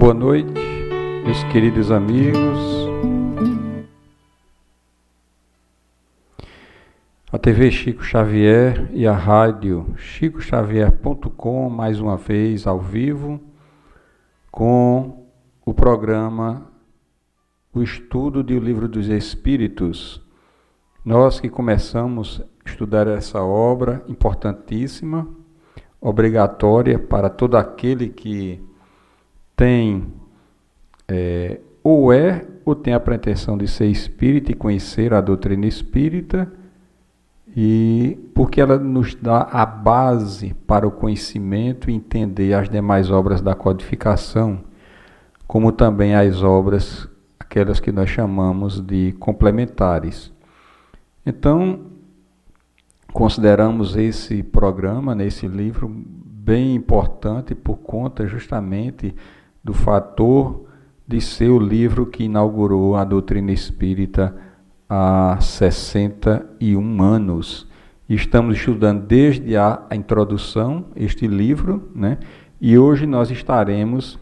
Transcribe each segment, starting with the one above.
Boa noite, meus queridos amigos. A TV Chico Xavier e a rádio chicoxavier.com, mais uma vez ao vivo, com o programa O Estudo do Livro dos Espíritos. Nós que começamos a estudar essa obra importantíssima, obrigatória para todo aquele que tem ou tem a pretensão de ser espírita e conhecer a doutrina espírita, e porque ela nos dá a base para o conhecimento e entender as demais obras da codificação, como também as obras, aquelas que nós chamamos de complementares. Então, consideramos esse programa, nesse livro, bem importante por conta justamente do fator de ser o livro que inaugurou a doutrina espírita há 61 anos. Estamos estudando desde a introdução este livro, né? E hoje nós estaremos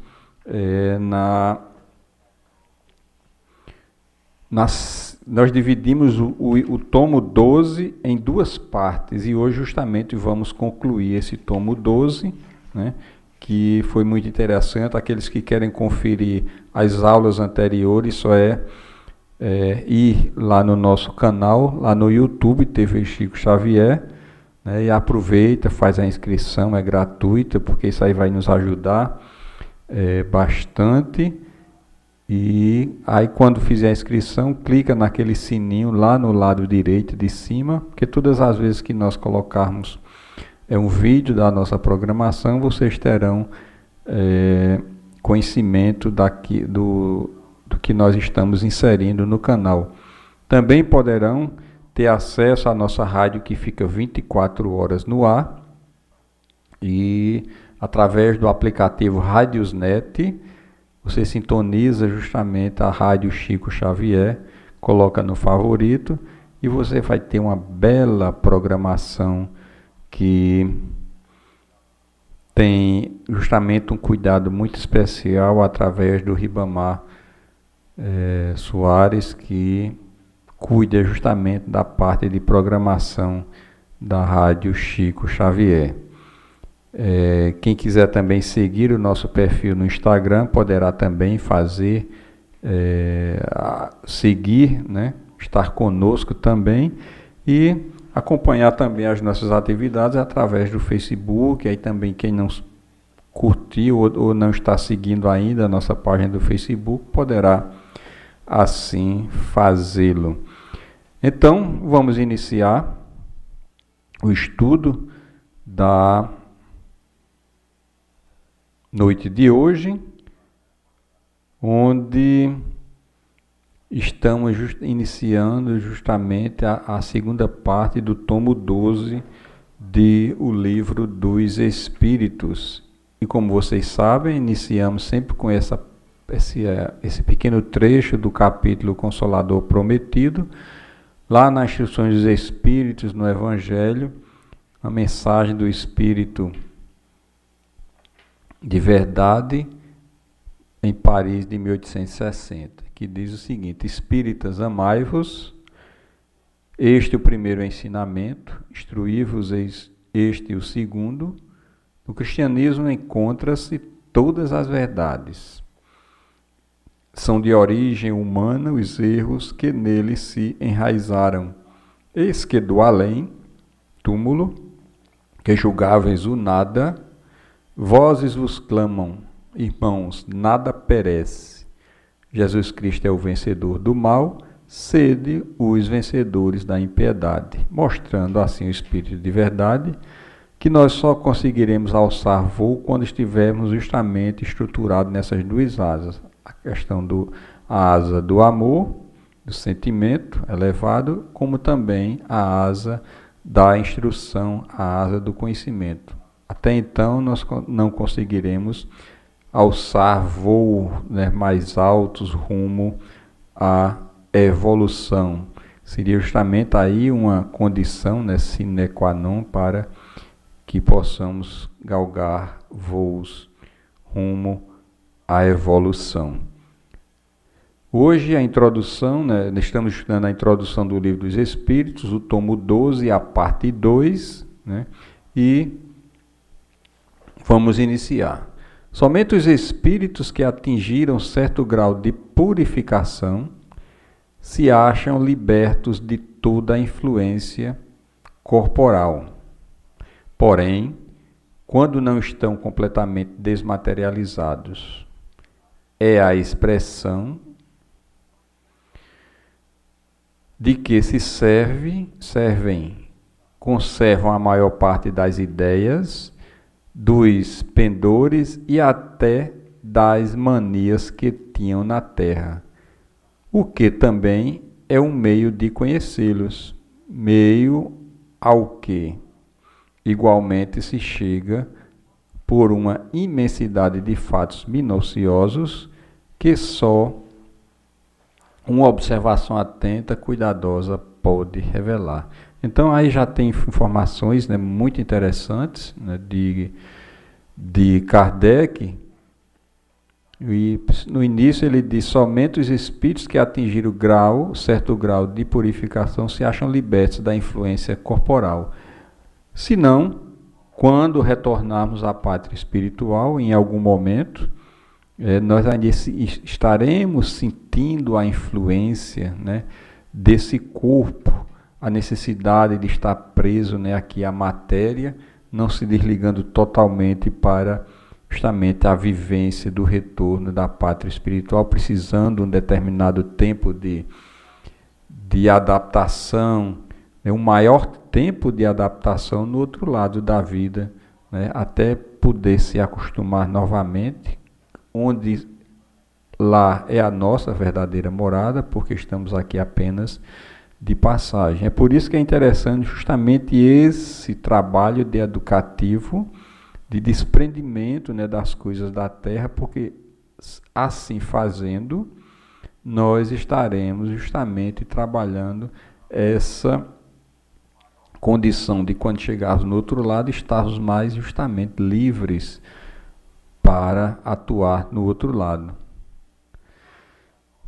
nós dividimos o tomo 12 em duas partes, e hoje justamente vamos concluir esse tomo 12, né, que foi muito interessante. Aqueles que querem conferir as aulas anteriores, só ir lá no nosso canal, lá no YouTube, TV Chico Xavier, né, e aproveita, faz a inscrição, é gratuita, porque isso aí vai nos ajudar bastante. E aí, quando fizer a inscrição, clica naquele sininho lá no lado direito de cima, porque todas as vezes que nós colocarmos um vídeo da nossa programação, vocês terão conhecimento do que nós estamos inserindo no canal. Também poderão ter acesso à nossa rádio, que fica 24 horas no ar, e através do aplicativo Radiosnet, você sintoniza justamente a rádio Chico Xavier, coloca no favorito, e você vai ter uma bela programação que tem justamente um cuidado muito especial através do Ribamar Soares, que cuida justamente da parte de programação da rádio Chico Xavier. Quem quiser também seguir o nosso perfil no Instagram, poderá também seguir, né? Estar conosco também, e acompanhar também as nossas atividades através do Facebook. Aí também, quem não curtiu ou não está seguindo ainda a nossa página do Facebook, poderá assim fazê-lo. Então, vamos iniciar o estudo da noite de hoje, onde estamos iniciando justamente a segunda parte do tomo 12 de O Livro dos Espíritos. E como vocês sabem, iniciamos sempre com esse pequeno trecho do capítulo Consolador Prometido, lá nas Instruções dos Espíritos, no Evangelho, a mensagem do Espírito de Verdade, em Paris, de 1860, que diz o seguinte: Espíritas, amai-vos, este o primeiro ensinamento, instruí-vos, este o segundo. No cristianismo encontra-se todas as verdades. São de origem humana os erros que nele se enraizaram. Eis que do além, túmulo, que julgáveis o nada, vozes vos clamam, irmãos, nada perece. Jesus Cristo é o vencedor do mal, sede os vencedores da impiedade. Mostrando assim o Espírito de Verdade, que nós só conseguiremos alçar voo quando estivermos justamente estruturados nessas duas asas. A questão a asa do amor, do sentimento elevado, como também a asa da instrução, a asa do conhecimento. Até então, nós não conseguiremos alçar voo, né, mais altos rumo à evolução. Seria justamente aí uma condição, né, sine qua non, para que possamos galgar voos rumo a evolução. Hoje a introdução, né, estamos estudando a introdução do Livro dos Espíritos, o tomo 12, a parte 2, né, e vamos iniciar. Somente os espíritos que atingiram certo grau de purificação se acham libertos de toda a influência corporal. Porém, quando não estão completamente desmaterializados, é a expressão de que se conservam a maior parte das ideias, dos pendores e até das manias que tinham na terra, o que também é um meio de conhecê-los, meio ao que igualmente se chega por uma imensidade de fatos minuciosos que só uma observação atenta, cuidadosa, pode revelar. Então aí já tem informações, né, muito interessantes, né, de Kardec. E no início ele diz: somente os espíritos que atingiram certo grau de purificação se acham libertos da influência corporal. Senão, quando retornarmos à pátria espiritual, em algum momento, nós ainda estaremos sentindo a influência, né, desse corpo, a necessidade de estar preso, né, aqui à matéria, não se desligando totalmente para justamente a vivência do retorno da pátria espiritual, precisando de um determinado tempo de adaptação, um maior tempo de adaptação no outro lado da vida, né, até poder se acostumar novamente, onde lá é a nossa verdadeira morada, porque estamos aqui apenas de passagem. É por isso que é interessante justamente esse trabalho de educativo, de desprendimento, né, das coisas da terra, porque assim fazendo, nós estaremos justamente trabalhando essa condição de, quando chegarmos no outro lado, estarmos mais justamente livres para atuar no outro lado.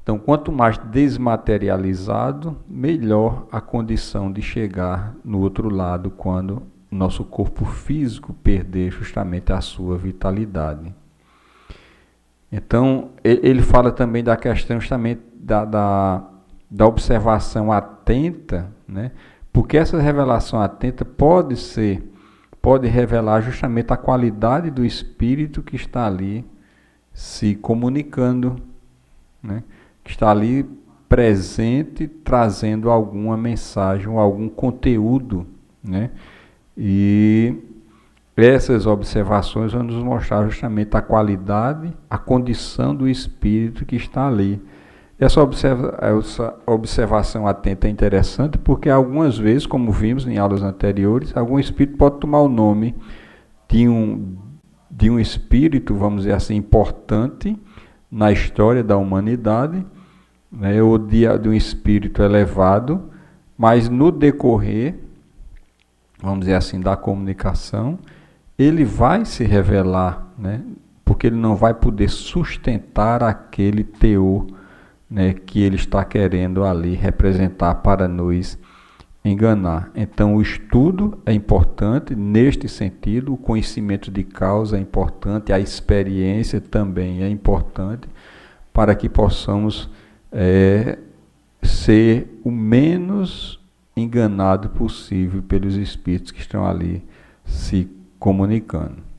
Então, quanto mais desmaterializado, melhor a condição de chegar no outro lado quando nosso corpo físico perder justamente a sua vitalidade. Então, ele fala também da questão justamente da observação atenta, né? Porque essa revelação atenta pode revelar justamente a qualidade do espírito que está ali se comunicando, né? Que está ali presente, trazendo alguma mensagem ou algum conteúdo, né? E essas observações vão nos mostrar justamente a qualidade, a condição do espírito que está ali. Essa observação atenta é interessante porque algumas vezes, como vimos em aulas anteriores, algum espírito pode tomar o nome de um espírito, vamos dizer assim, importante na história da humanidade, né, ou de um espírito elevado, mas no decorrer, vamos dizer assim, da comunicação, ele vai se revelar, né, porque ele não vai poder sustentar aquele teor, né, que ele está querendo ali representar para nos enganar. Então, o estudo é importante neste sentido, o conhecimento de causa é importante, a experiência também é importante para que possamos ser o menos enganado possível pelos espíritos que estão ali se comunicando.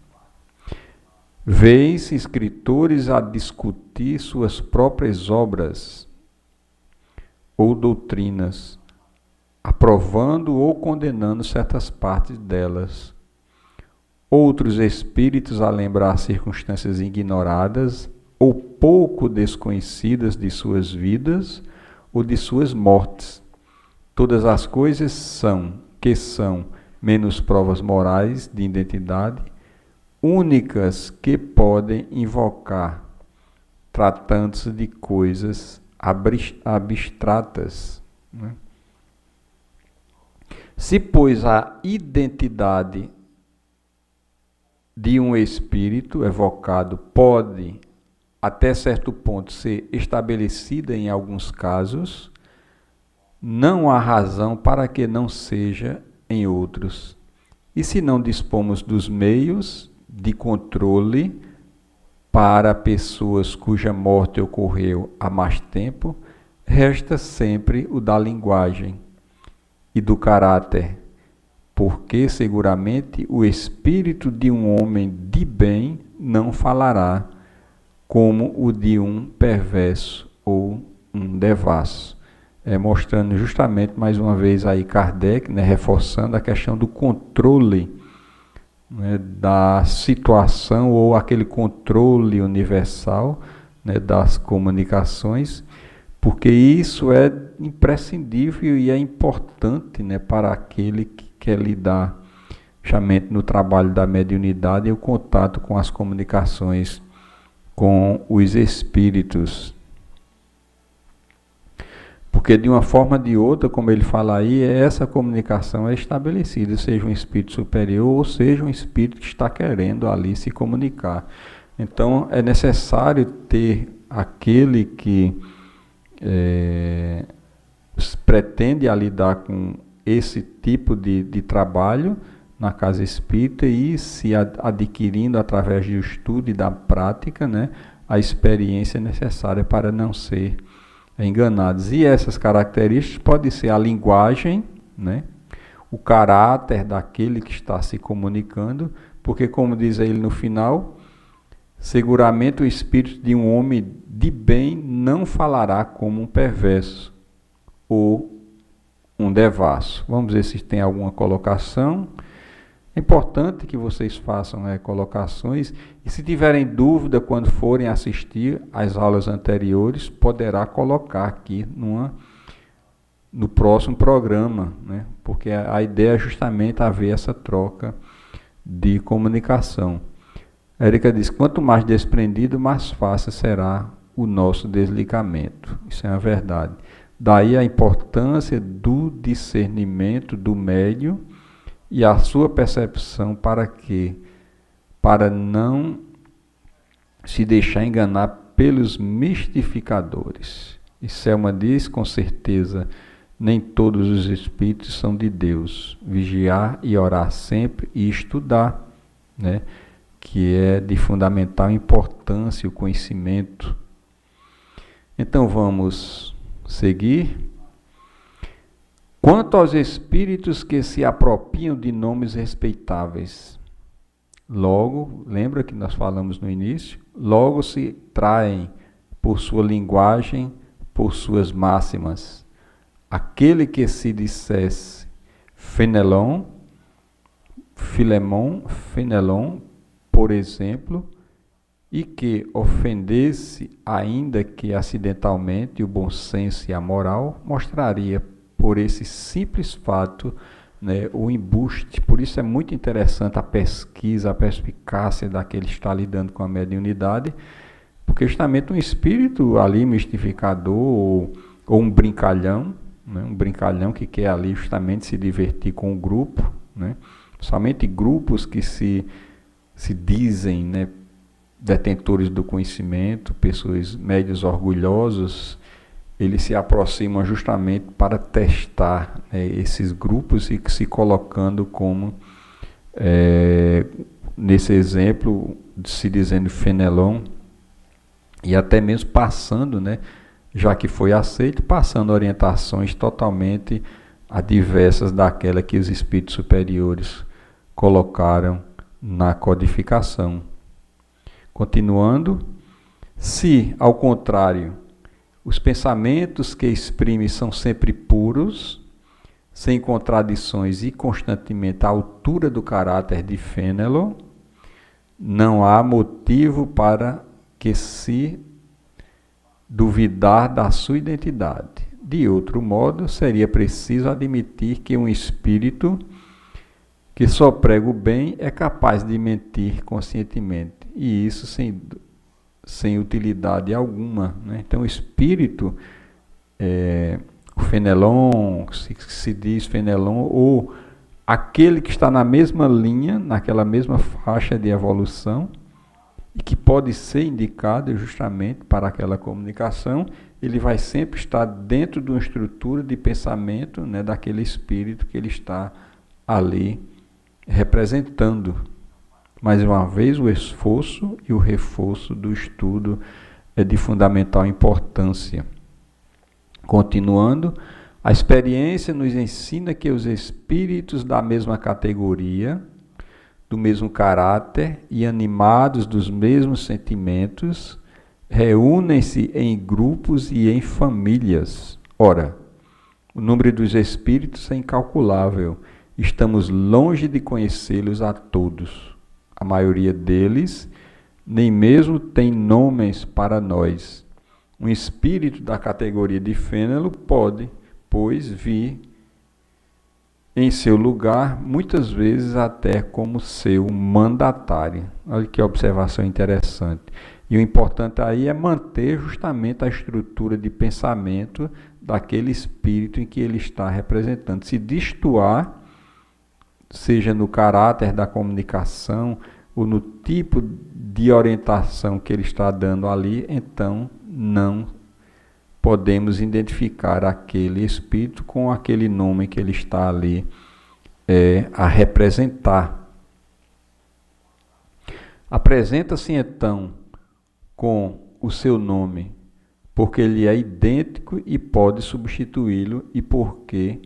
Vês escritores a discutir suas próprias obras ou doutrinas, aprovando ou condenando certas partes delas. Outros espíritos a lembrar circunstâncias ignoradas ou pouco desconhecidas de suas vidas ou de suas mortes. Todas as coisas são menos provas morais de identidade, únicas que podem invocar, tratando-se de coisas abstratas, né? Se, pois, a identidade de um espírito evocado pode até certo ponto, ser estabelecida em alguns casos, não há razão para que não seja em outros. E se não dispomos dos meios de controle para pessoas cuja morte ocorreu há mais tempo, resta sempre o da linguagem e do caráter, porque seguramente o espírito de um homem de bem não falará como o de um perverso ou um devasso. Mostrando justamente mais uma vez aí Kardec, né, reforçando a questão do controle, né, da situação ou aquele controle universal, né, das comunicações, porque isso é imprescindível e é importante, né, para aquele que quer lidar justamente no trabalho da mediunidade e o contato com as comunicações com os espíritos. Porque de uma forma ou de outra, como ele fala aí, essa comunicação é estabelecida, seja um espírito superior ou seja um espírito que está querendo ali se comunicar. Então é necessário ter aquele que pretende a lidar com esse tipo de trabalho na casa espírita e se adquirindo através do estudo e da prática, né, a experiência necessária para não ser enganados. E essas características podem ser a linguagem, né, o caráter daquele que está se comunicando, porque como diz ele no final, seguramente o espírito de um homem de bem não falará como um perverso ou um devasso. Vamos ver se tem alguma colocação. É importante que vocês façam colocações e se tiverem dúvida quando forem assistir às aulas anteriores, poderá colocar aqui no próximo programa, né? Porque a ideia é justamente haver essa troca de comunicação. Érica diz, quanto mais desprendido, mais fácil será o nosso desligamento. Isso é uma verdade. Daí a importância do discernimento do médium e a sua percepção para quê? Para não se deixar enganar pelos mistificadores. E Selma diz, com certeza, nem todos os espíritos são de Deus. Vigiar e orar sempre e estudar, né? Que é de fundamental importância o conhecimento. Então vamos seguir. Quanto aos espíritos que se apropriam de nomes respeitáveis, logo, lembra que nós falamos no início? Logo se traem por sua linguagem, por suas máximas. Aquele que se dissesse Fenelon, por exemplo, e que ofendesse, ainda que acidentalmente, o bom senso e a moral, mostraria por esse simples fato, né, o embuste. Por isso é muito interessante a pesquisa, a perspicácia daquele que está lidando com a mediunidade, porque justamente um espírito ali mistificador ou um brincalhão, né, um brincalhão que quer ali justamente se divertir com o grupo, né, somente grupos que se dizem, né, detentores do conhecimento, pessoas médios orgulhosos, eles se aproximam justamente para testar, né, esses grupos e se colocando como, nesse exemplo, se dizendo Fenelon, e até mesmo passando, né, já que foi aceito, passando orientações totalmente adversas daquela que os espíritos superiores colocaram na codificação. Continuando, se, ao contrário, os pensamentos que exprime são sempre puros, sem contradições e constantemente à altura do caráter de Fenelon, não há motivo para que se duvidar da sua identidade. De outro modo, seria preciso admitir que um espírito que só prega o bem é capaz de mentir conscientemente, e isso sem utilidade alguma, né? Então o espírito, o Fenelon, se diz Fenelon, ou aquele que está na mesma linha, naquela mesma faixa de evolução, e que pode ser indicado justamente para aquela comunicação, ele vai sempre estar dentro de uma estrutura de pensamento, né, daquele espírito que ele está ali representando. Mais uma vez, o esforço e o reforço do estudo é de fundamental importância. Continuando, a experiência nos ensina que os espíritos da mesma categoria, do mesmo caráter e animados dos mesmos sentimentos, reúnem-se em grupos e em famílias. Ora, o número dos espíritos é incalculável. Estamos longe de conhecê-los a todos. A maioria deles nem mesmo tem nomes para nós. Um espírito da categoria de Fênelon pode, pois, vir em seu lugar, muitas vezes até como seu mandatário. Olha que observação interessante. E o importante aí é manter justamente a estrutura de pensamento daquele espírito em que ele está representando. Se destoar, seja no caráter da comunicação ou no tipo de orientação que ele está dando ali, então não podemos identificar aquele espírito com aquele nome que ele está ali a representar. Apresenta-se então com o seu nome, porque ele é idêntico e pode substituí-lo, e porque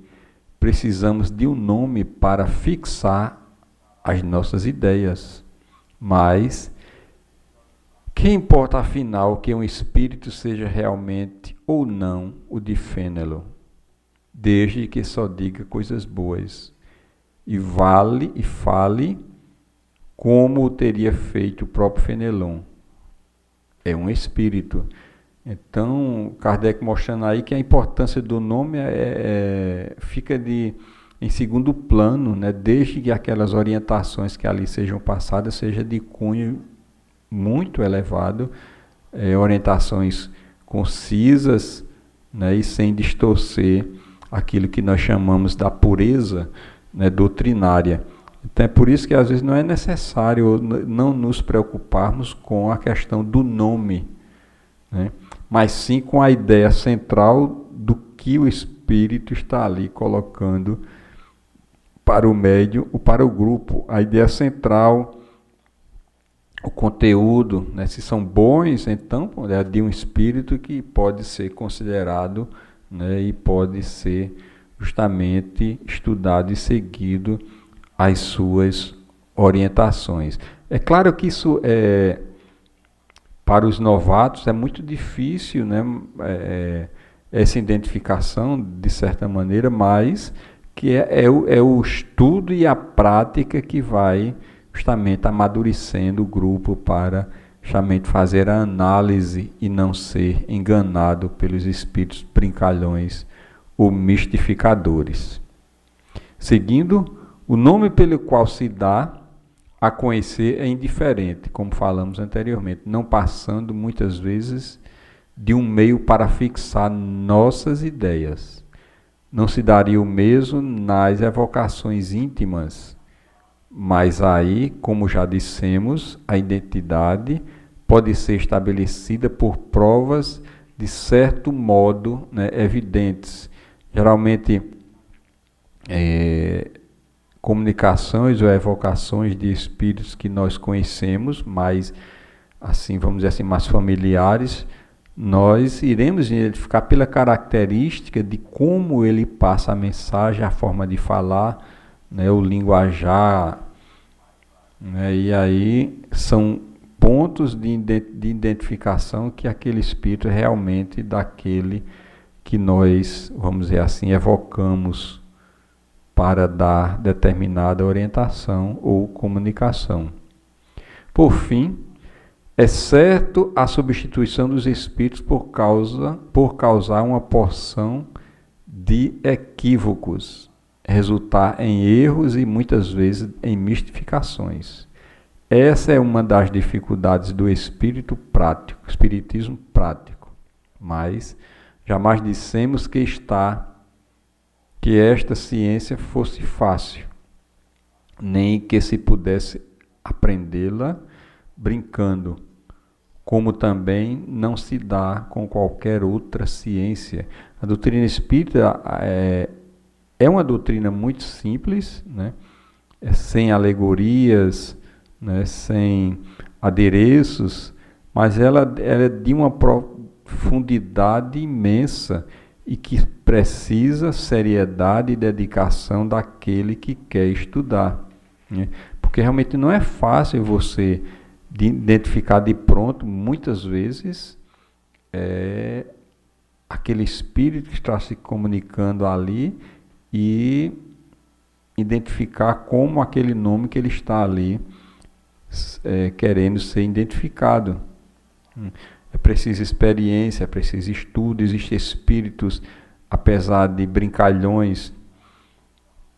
precisamos de um nome para fixar as nossas ideias. Mas que importa afinal que um espírito seja realmente ou não o de Fênelon, desde que só diga coisas boas e fale como o teria feito o próprio Fenelon. É um espírito. Então, Kardec mostrando aí que a importância do nome fica em segundo plano, né? Desde que aquelas orientações que ali sejam passadas seja de cunho muito elevado, orientações concisas, né? E sem distorcer aquilo que nós chamamos da pureza, né, doutrinária. Então é por isso que às vezes não é necessário não nos preocuparmos com a questão do nome, né? Mas sim com a ideia central do que o espírito está ali colocando para o médium ou para o grupo. A ideia central, o conteúdo, né? Se são bons, então é de um espírito que pode ser considerado, né, e pode ser justamente estudado e seguido as suas orientações. É claro que isso para os novatos é muito difícil, né, essa identificação, de certa maneira, mas que é o estudo e a prática que vai justamente amadurecendo o grupo para justamente fazer a análise e não ser enganado pelos espíritos brincalhões ou mistificadores. Seguindo, o nome pelo qual se dá a conhecer é indiferente, como falamos anteriormente, não passando muitas vezes de um meio para fixar nossas ideias. Não se daria o mesmo nas evocações íntimas, mas aí, como já dissemos, a identidade pode ser estabelecida por provas de certo modo, né, evidentes. Geralmente, comunicações ou evocações de espíritos que nós conhecemos, mas assim, vamos dizer assim, mais familiares, nós iremos identificar pela característica de como ele passa a mensagem, a forma de falar, né, o linguajar, né, e aí são pontos de identificação que aquele espírito é realmente daquele que nós, vamos dizer assim, evocamos para dar determinada orientação ou comunicação. Por fim, é certo a substituição dos espíritos por causar uma porção de equívocos, resultar em erros e muitas vezes em mistificações. Essa é uma das dificuldades do espiritismo prático, mas jamais dissemos que esta ciência fosse fácil, nem que se pudesse aprendê-la brincando, como também não se dá com qualquer outra ciência. A doutrina espírita é uma doutrina muito simples, né? Sem alegorias, né? Sem adereços, mas ela é de uma profundidade imensa e que precisa seriedade e dedicação daquele que quer estudar, né? Porque realmente não é fácil você identificar de pronto, muitas vezes, aquele espírito que está se comunicando ali e identificar como aquele nome que ele está ali querendo ser identificado. É preciso experiência, é preciso estudo. Existem espíritos, apesar de brincalhões,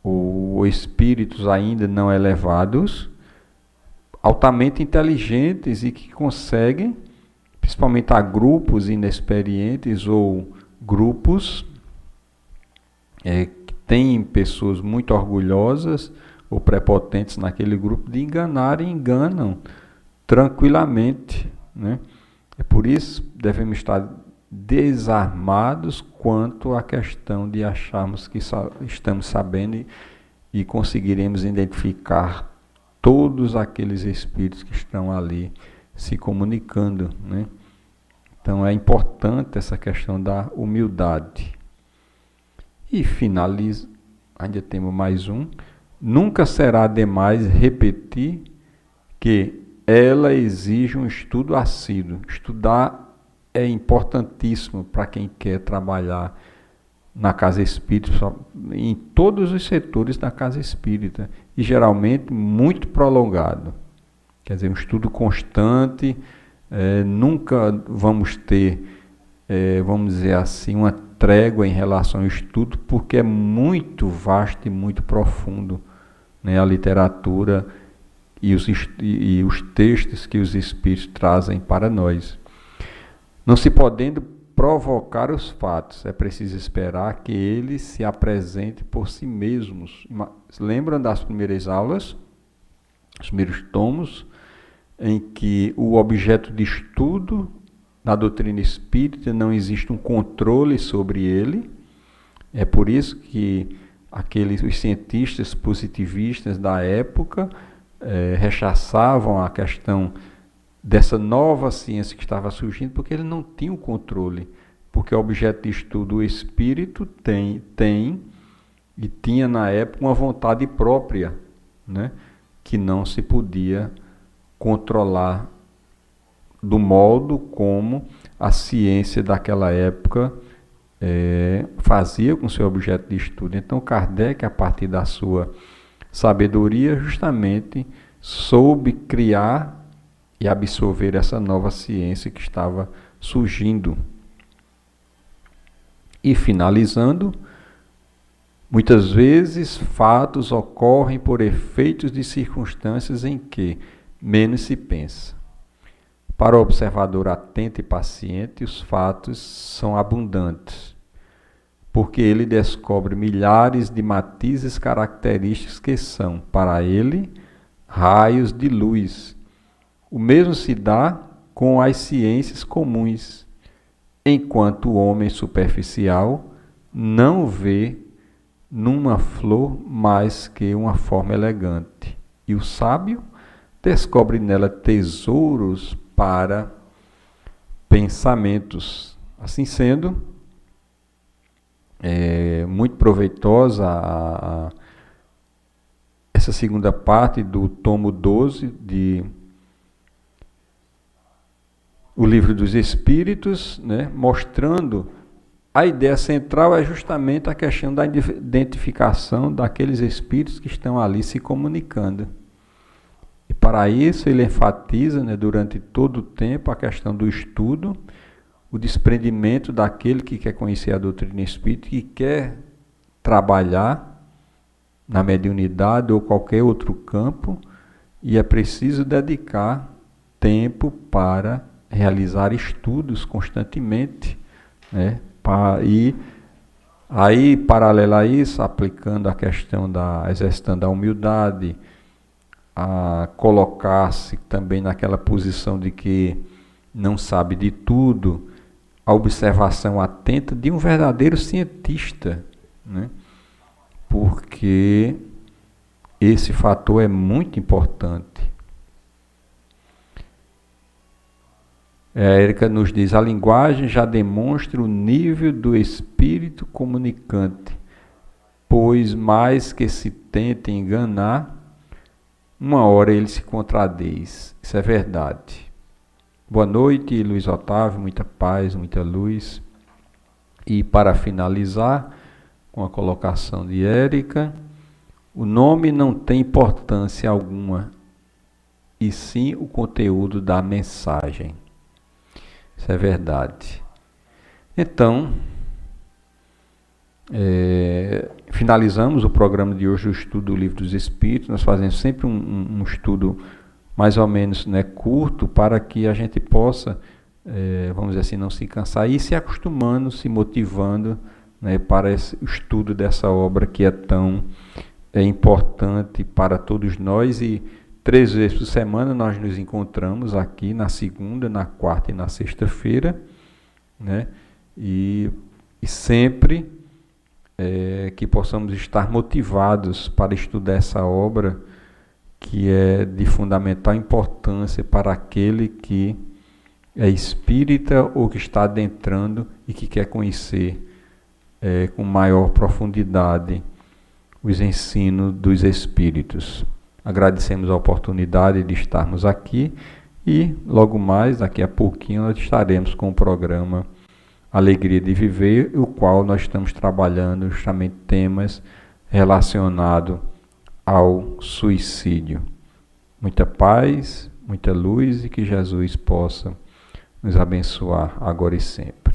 ou espíritos ainda não elevados, altamente inteligentes e que conseguem, principalmente a grupos inexperientes ou grupos que têm pessoas muito orgulhosas ou prepotentes naquele grupo, de enganar e enganam tranquilamente, né? É por isso que devemos estar desarmados quanto à questão de acharmos que estamos sabendo e conseguiremos identificar todos aqueles espíritos que estão ali se comunicando, né? Então é importante essa questão da humildade. E finalizo, ainda temos mais um. Nunca será demais repetir que ela exige um estudo assíduo. Estudar é importantíssimo para quem quer trabalhar na casa espírita, em todos os setores da casa espírita, e geralmente muito prolongado. Quer dizer, um estudo constante, nunca vamos ter, vamos dizer assim, uma trégua em relação ao estudo, porque é muito vasto e muito profundo, né, a literatura e os textos que os espíritos trazem para nós. Não se podendo provocar os fatos, é preciso esperar que eles se apresentem por si mesmos. Lembram das primeiras aulas, os primeiros tomos, em que o objeto de estudo na doutrina espírita não existe um controle sobre ele? É por isso que os cientistas positivistas da época rechaçavam a questão dessa nova ciência que estava surgindo, porque ele não tinha o controle, porque o objeto de estudo, o espírito, tem e tinha na época uma vontade própria, né, que não se podia controlar do modo como a ciência daquela época fazia com seu objeto de estudo. Então Kardec, a partir da sua sabedoria, justamente soube criar e absorver essa nova ciência que estava surgindo. E finalizando, muitas vezes fatos ocorrem por efeitos de circunstâncias em que menos se pensa. Para o observador atento e paciente, os fatos são abundantes, porque ele descobre milhares de matizes característicos que são, para ele, raios de luz. O mesmo se dá com as ciências comuns, enquanto o homem superficial não vê numa flor mais que uma forma elegante, e o sábio descobre nela tesouros para pensamentos. Assim sendo, muito proveitosa essa segunda parte do tomo 12 de O Livro dos Espíritos, né, mostrando a ideia central é justamente a questão da identificação daqueles espíritos que estão ali se comunicando. E para isso ele enfatiza, né, durante todo o tempo a questão do estudo, o desprendimento daquele que quer conhecer a doutrina espírita, que quer trabalhar na mediunidade ou qualquer outro campo, e é preciso dedicar tempo para realizar estudos constantemente, né? E aí, paralelo a isso, aplicando a questão exercitando a humildade, a colocar-se também naquela posição de que não sabe de tudo, a observação atenta de um verdadeiro cientista, né? Porque esse fator é muito importante. A Érica nos diz: a linguagem já demonstra o nível do espírito comunicante, pois mais que se tente enganar, uma hora ele se contradiz. Isso é verdade. Boa noite, Luiz Otávio, muita paz, muita luz. E para finalizar, com a colocação de Érica, o nome não tem importância alguma, e sim o conteúdo da mensagem. Isso é verdade. Então, finalizamos o programa de hoje, o estudo do Livro dos Espíritos. Nós fazemos sempre um estudo mais ou menos, né, curto, para que a gente possa, vamos dizer assim, não se cansar e ir se acostumando, se motivando, né, para esse estudo dessa obra que é tão importante para todos nós. E 3 vezes por semana nós nos encontramos aqui, na segunda, na quarta e na sexta-feira, né? E sempre que possamos estar motivados para estudar essa obra, que é de fundamental importância para aquele que é espírita ou que está adentrando e que quer conhecer com maior profundidade os ensinos dos Espíritos. Agradecemos a oportunidade de estarmos aqui e logo mais, daqui a pouquinho, nós estaremos com o programa Alegria de Viver, o qual nós estamos trabalhando justamente temas relacionados ao suicídio. Muita paz, muita luz e que Jesus possa nos abençoar agora e sempre.